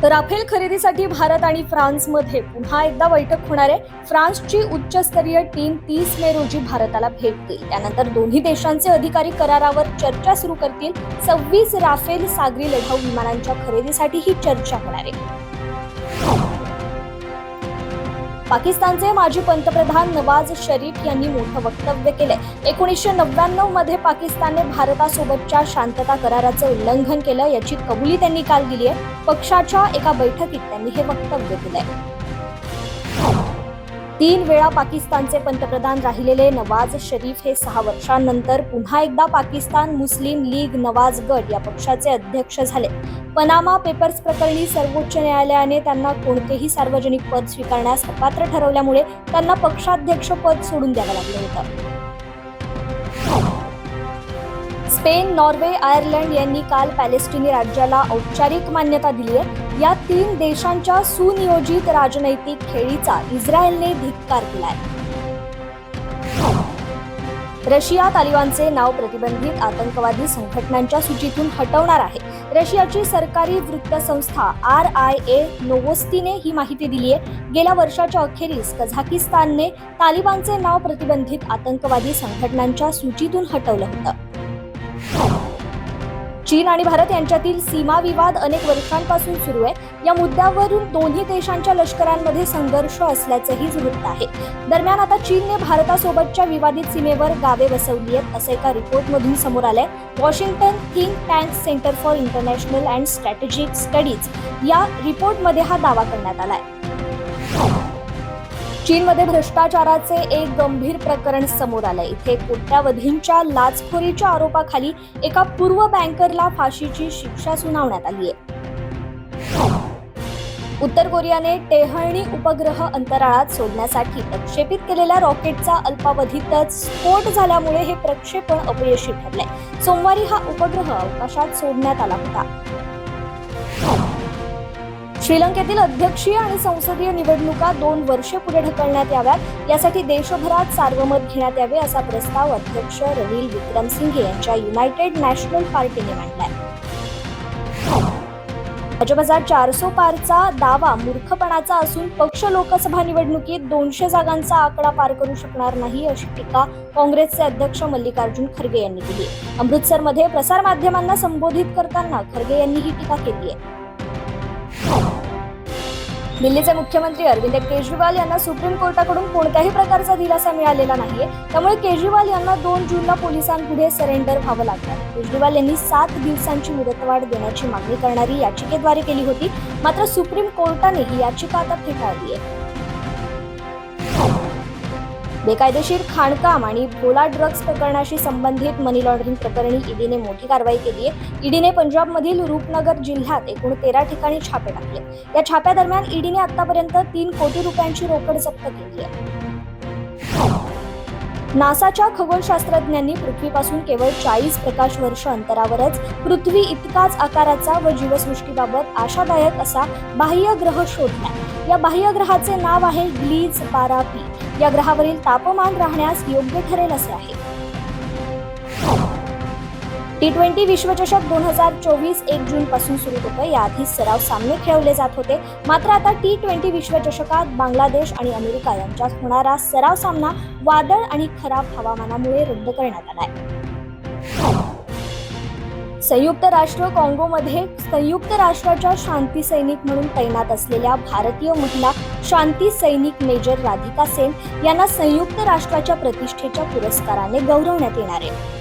Rafale खरेदीसाठी भारत आणि फ्रान्समध्ये पुन्हा एकदा बैठक होणार आहे. फ्रान्सची उच्चस्तरीय टीम 30 मे रोजी भारताला भेट देईल. त्यानंतर दोन्ही देशांचे अधिकारी करारावर चर्चा सुरू करतील. 26 राफेल सागरी लढाऊ विमानांच्या खरेदीसाठी ही चर्चा होणार आहे. पाकिस्तानचे माजी पंतप्रधान नवाज शरीफ यांनी मोठं वक्तव्य केलंय. 1999 मध्ये पाकिस्तानने भारतासोबतच्या शांतता कराराचं उल्लंघन केलं याची कबुली त्यांनी काल दिली आहे. पक्षाच्या एका बैठकीत त्यांनी हे वक्तव्य दिलंय. 3 वेळा पाकिस्तानचे पंतप्रधान राहिलेले नवाज शरीफ हे 6 वर्षांनंतर पुन्हा एकदा पाकिस्तान मुस्लिम लीग नवाज गट या पक्षाचे अध्यक्ष झाले. पनामा पेपर्स प्रकरणी सर्वोच्च न्यायालयाने त्यांना कोणतेही सार्वजनिक पद स्वीकारण्यास अपात्र ठरवल्यामुळे त्यांना पक्षाध्यक्ष पद सोडून द्यावं लागलं होतं. स्पेन, नॉर्वे, आयर्लंड यांनी काल पॅलेस्टिनी राज्याला औपचारिक मान्यता दिली आहे. या 3 देशांच्या सुनियोजित राजनैतिक खेळीचा इस्रायलने धिक्कार केलाय. रशिया तालिबानचे नाव प्रतिबंधित आतंकवादी संघटनांच्या सूचीतून हटवणार आहे. रशियाची सरकारी वृत्तसंस्था RIA नोवोस्तीने ही माहिती दिली आहे. गेल्या वर्षाच्या अखेरीस कझाकिस्तानने तालिबानचे नाव प्रतिबंधित आतंकवादी संघटनांच्या सूचीतून हटवलं होतं. चीन आणि भारत यांच्यातील सीमा विवाद अनेक वर्षांपासून सुरू आहे. या मुद्द्यावरून दोन्ही देशांच्या लष्करांमध्ये संघर्ष असल्याचंही वृत्त आहे. दरम्यान आता चीनने भारतासोबतच्या विवादित सीमेवर गावे बसवली आहेत असं एका रिपोर्टमधून समोर आलंय. Washington think tank centre for international and strategic studies या रिपोर्टमध्ये हा दावा करण्यात आलाय. चीनमध्ये भ्रष्टाचाराचे एक गंभीर प्रकरण समोर आलंय. इथे कोट्यावधींच्या लाचखोरीच्या आरोपाखाली एका पूर्व बँकरला फाशीची शिक्षा सुनावण्यात आली आहे. उत्तर कोरियाने टेहळणी उपग्रह अंतराळात सोडण्यासाठी प्रक्षेपित केलेल्या रॉकेटचा अल्पावधीतच स्फोट झाल्यामुळे हे प्रक्षेपण अपयशी ठरलंय. सोमवारी हा उपग्रह अवकाशात सोडण्यात आला होता. श्रीलंकेतील अध्यक्षीय आणि संसदीय निवडणुका 2 वर्षे पुढे ढकलण्यात याव्यात यासाठी देशभरात सार्वमत घेण्यात यावे असा प्रस्ताव अध्यक्ष रनिल विक्रमसिंघे यांच्या युनायटेड नॅशनल पार्टीने मांडलाय. भाजपचा 400 पारचा दावा मूर्खपणाचा असून पक्ष लोकसभा निवडणुकीत 200 जागांचा आकडा पार करू शकणार नाही अशी टीका काँग्रेसचे अध्यक्ष मल्लिकार्जुन खरगे यांनी केली. अमृतसरमध्ये प्रसारमाध्यमांना संबोधित करताना खरगे यांनी ही टीका केली आहे. दिल्लीचे मुख्यमंत्री अरविंद केजरीवाल यांना सुप्रीम कोर्टाकडून कोणत्याही प्रकारचा दिलासा मिळालेला नाहीये. त्यामुळे केजरीवाल यांना 2 जूनला पोलिसांपुढे सरेंडर व्हावं लागणार. केजरीवाल यांनी 7 दिवसांची मुदतवाढ देण्याची मागणी करणारी याचिकेद्वारे केली होती. मात्र सुप्रीम कोर्टाने ही याचिका आता फेटाळली आहे. बेकायदेशीर खाणकाम आणि भोला ड्रग्ज प्रकरणाशी संबंधित मनी लॉन्ड्रिंग प्रकरणी ईडीने मोठी कारवाई केली आहे. ईडीने पंजाबमधील रूपनगर जिल्ह्यात एकूण 13 ठिकाणी छापे टाकले. या छाप्यादरम्यान ईडीने आतापर्यंत 3 कोटी रुपयांची रोकड जप्त केली आहे. नासाच्या खगोलशास्त्रज्ञांनी पृथ्वीपासून केवळ 40 प्रकाश वर्ष अंतरावरच पृथ्वी इतकाच आकाराचा व जीवसृष्टीबाबत आशादायक असा बाह्य ग्रह शोधला. या बाह्य ग्रहाचे नाव आहे ग्लीज 12P. या ग्रहावरील तापमान राहण्यास योग्य ठरेल असे आहे. T20 विश्वचषक 2024 1 जून पासून सुरू होतं. याआधी सराव सामने खेळवले जात होते. मात्र आता T20 विश्वचषकात बांगलादेश आणि अमेरिका यांच्यात होणारा सराव सामना वादळ आणि खराब हवामानामुळे रद्द करण्यात आलाय. संयुक्त राष्ट्र काँगोमध्ये संयुक्त राष्ट्राच्या शांती सैनिक म्हणून तैनात असलेल्या भारतीय महिला शांती सैनिक मेजर राधिका सेन यांना संयुक्त राष्ट्राच्या प्रतिष्ठेच्या पुरस्काराने गौरवण्यात येणार आहे.